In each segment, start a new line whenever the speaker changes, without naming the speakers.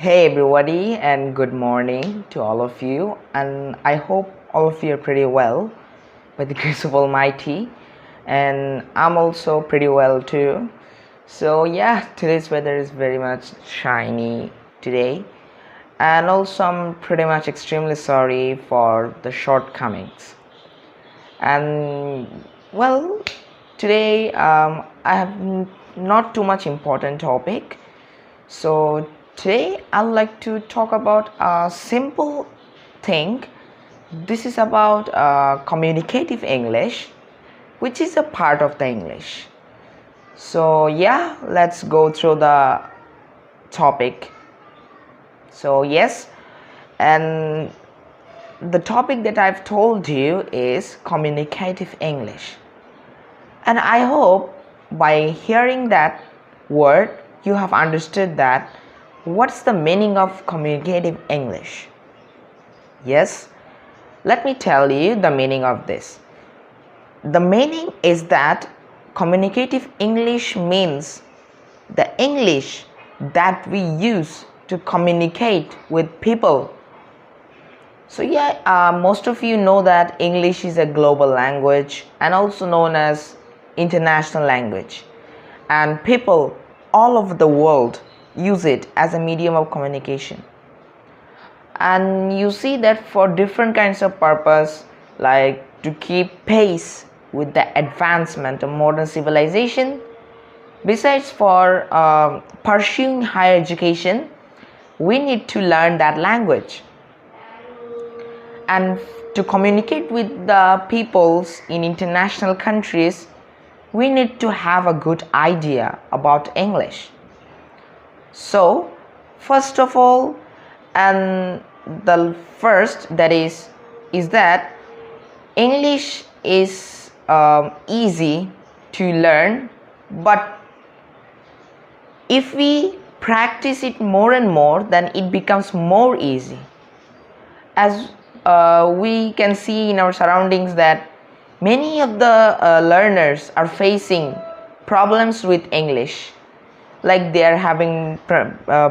Hey everybody, and good morning to all of you, and I hope all of you are pretty well by the grace of Almighty, and I'm also pretty well too. So yeah, today's weather is very much shiny today, and also I'm pretty much extremely sorry for the shortcomings. And well, today I have not too much important topic. So today I'd like to talk about a simple thing. This is about communicative English, which is a part of the English. So yeah, let's go through the topic. So yes, and the topic that I've told you is communicative English. And I hope by hearing that word you have understood that what's the meaning of communicative English. Yes, let me tell you the meaning of this. The meaning is that communicative English means the English that we use to communicate with people. So yeah, most of you know that English is a global language and also known as international language, and people all over the world use it as a medium of communication. And you see that for different kinds of purpose, like to keep pace with the advancement of modern civilization, besides for pursuing higher education, we need to learn that language. And to communicate with the peoples in international countries, we need to have a good idea about English. So first of all, and the first that is that English is easy to learn, but if we practice it more and more, then it becomes more easy. As we can see in our surroundings that many of the learners are facing problems with English, like they are having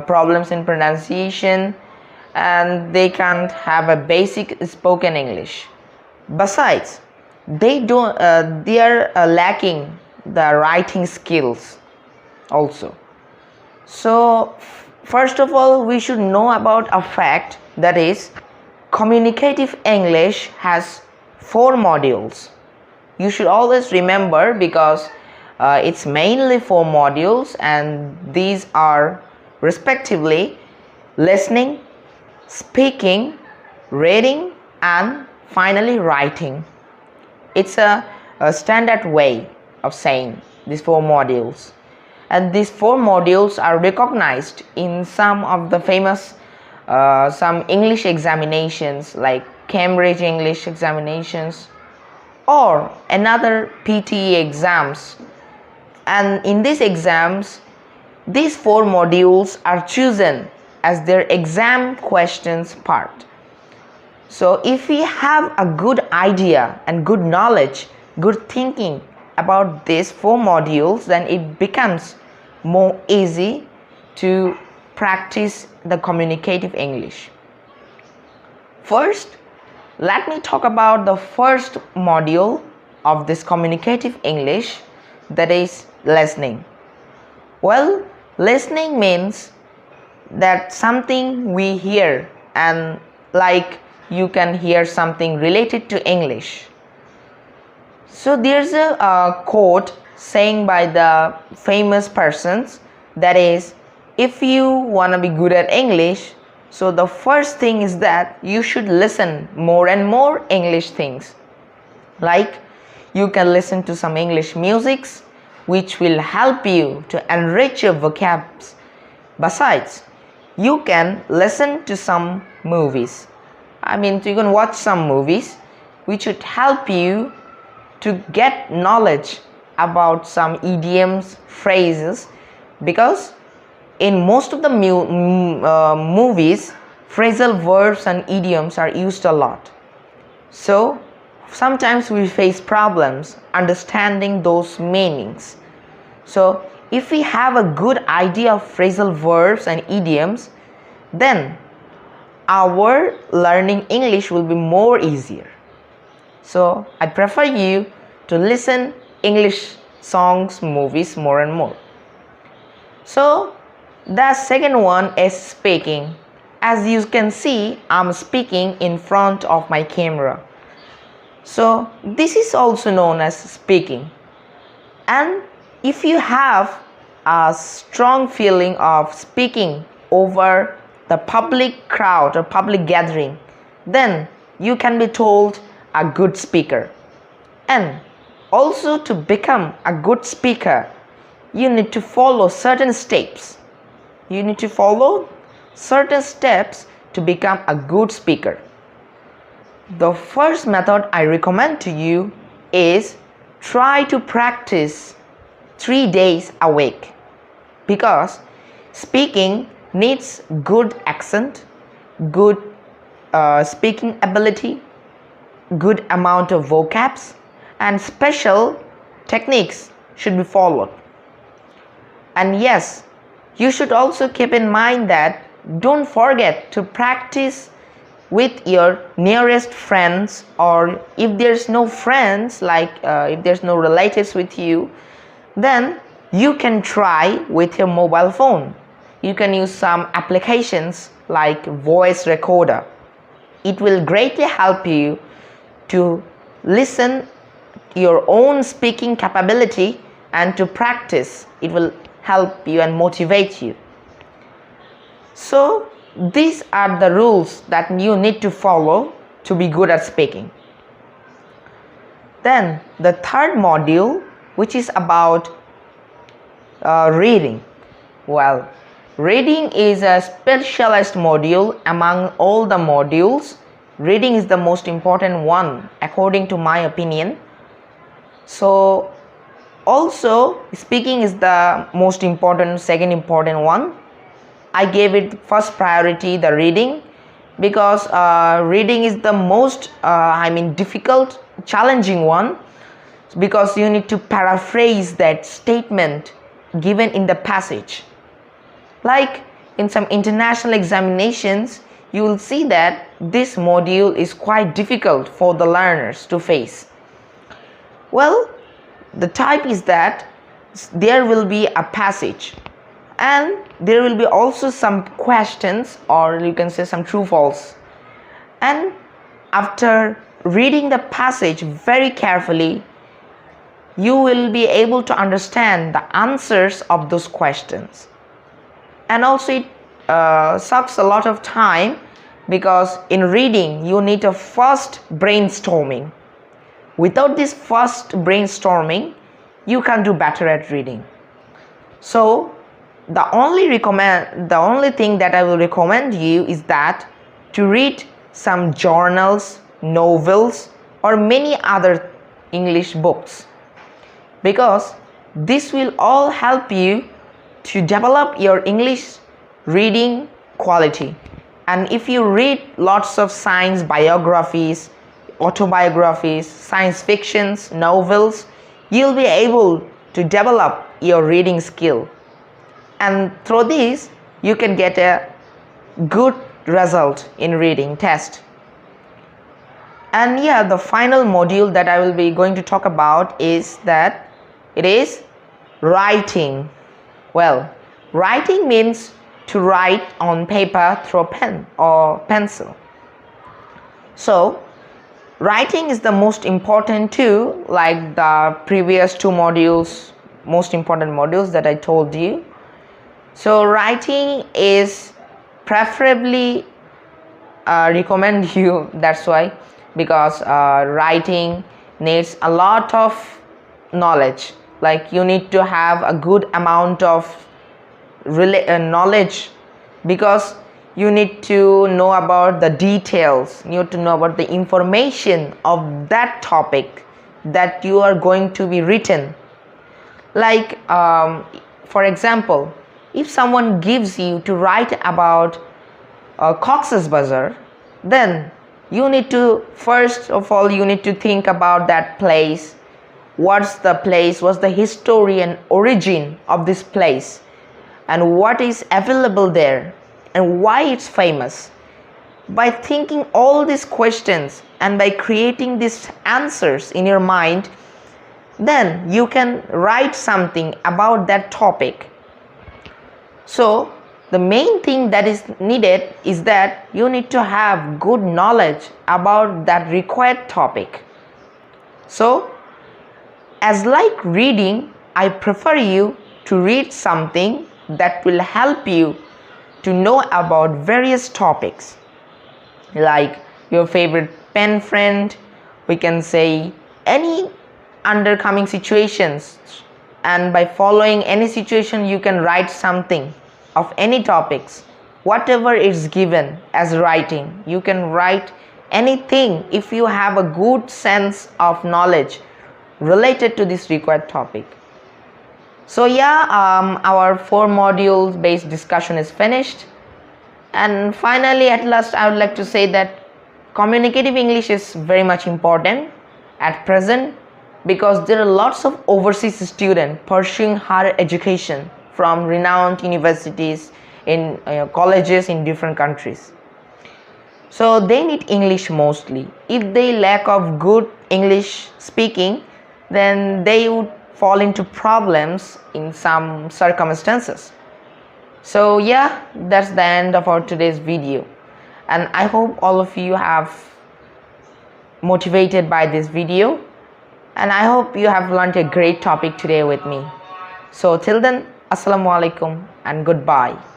problems in pronunciation, and they can't have a basic spoken English. Besides, they are lacking the writing skills also. So first of all, we should know about a fact, that is communicative English has 4 modules. You should always remember, because it's mainly 4 modules, and these are respectively listening, speaking, reading, and finally writing. It's a standard way of saying these 4 modules, and these 4 modules are recognized in some of the famous some English examinations, like Cambridge English examinations or another PTE exams. And in these exams, these 4 modules are chosen as their exam questions part. So if we have a good idea and good knowledge, good thinking about these 4 modules, then it becomes more easy to practice the communicative English. First, let me talk about the first module of this communicative English, that is listening. Well, listening means that something we hear, and like you can hear something related to English. So there's a quote saying by the famous persons, that is, if you want to be good at English, so the first thing is that you should listen more and more English things. Like you can listen to some English musics, which will help you to enrich your vocabs. Besides, you can listen to some movies. You can watch some movies which would help you to get knowledge about some idioms, phrases, because in most of the movies, phrasal verbs and idioms are used a lot. So sometimes we face problems understanding those meanings. So if we have a good idea of phrasal verbs and idioms, then our learning English will be more easier. So I prefer you to listen English songs, movies more and more. So the second one is speaking. As you can see, I'm speaking in front of my camera. So this is also known as speaking. And if you have a strong feeling of speaking over the public crowd or public gathering, then you can be told a good speaker. And also, to become a good speaker, you need to follow certain steps. You need to follow certain steps to become a good speaker. The first method I recommend to you is try to practice 3 days a week, because speaking needs good accent, good speaking ability, good amount of vocabs, and special techniques should be followed. And yes, you should also keep in mind that don't forget to practice with your nearest friends, or if there's no friends, like if there's no relatives with you, then you can try with your mobile phone. You can use some applications like voice recorder. It will greatly help you to listen your own speaking capability and to practice. It will help you and motivate you. So these are the rules that you need to follow to be good at speaking. Then the third module, which is about reading. Well, reading is a specialized module among all the modules. Reading is the most important one according to my opinion. So also speaking is the most important, second important one. I gave it first priority, the reading, because reading is the most difficult, challenging one, because you need to paraphrase that statement given in the passage. Like in some international examinations, you will see that this module is quite difficult for the learners to face. Well, the type is that there will be a passage and there will be also some questions, or you can say some true false. And after reading the passage very carefully, you will be able to understand the answers of those questions. And also it sucks a lot of time, because in reading you need a first brainstorming. Without this first brainstorming, you can do better at reading. So the only thing that I will recommend you is that to read some journals, novels, or many other English books, because this will all help you to develop your English reading quality. And if you read lots of science biographies, autobiographies, science fictions, novels, you'll be able to develop your reading skill. And through this, you can get a good result in reading test. And yeah, the final module that I will be going to talk about is that it is writing. Well, writing means to write on paper through a pen or pencil. So writing is the most important too, like the previous two modules, most important modules that I told you. So writing is preferably recommend you, that's why, because writing needs a lot of knowledge. Like you need to have a good amount of knowledge, because you need to know about the details, you need to know about the information of that topic that you are going to be written. Like for example, if someone gives you to write about Cox's Bazar, then you need to, first of all, you need to think about that place. What's the place, what's the history and origin of this place, and what is available there, and why it's famous. By thinking all these questions and by creating these answers in your mind, then you can write something about that topic. So the main thing that is needed is that you need to have good knowledge about that required topic. So as like reading, I prefer you to read something that will help you to know about various topics, like your favorite pen friend, we can say any undercoming situations, and by following any situation you can write something of any topics. Whatever is given as writing, you can write anything if you have a good sense of knowledge related to this required topic. So yeah, our 4 modules based discussion is finished. And finally, at last, I would like to say that communicative English is very much important at present, because there are lots of overseas students pursuing higher education from renowned universities in colleges in different countries. So they need English mostly. If they lack of good English speaking, then they would fall into problems in some circumstances. So yeah, that's the end of our today's video, and I hope all of you have motivated by this video, and I hope you have learned a great topic today with me. So till then, assalamu alaikum and goodbye.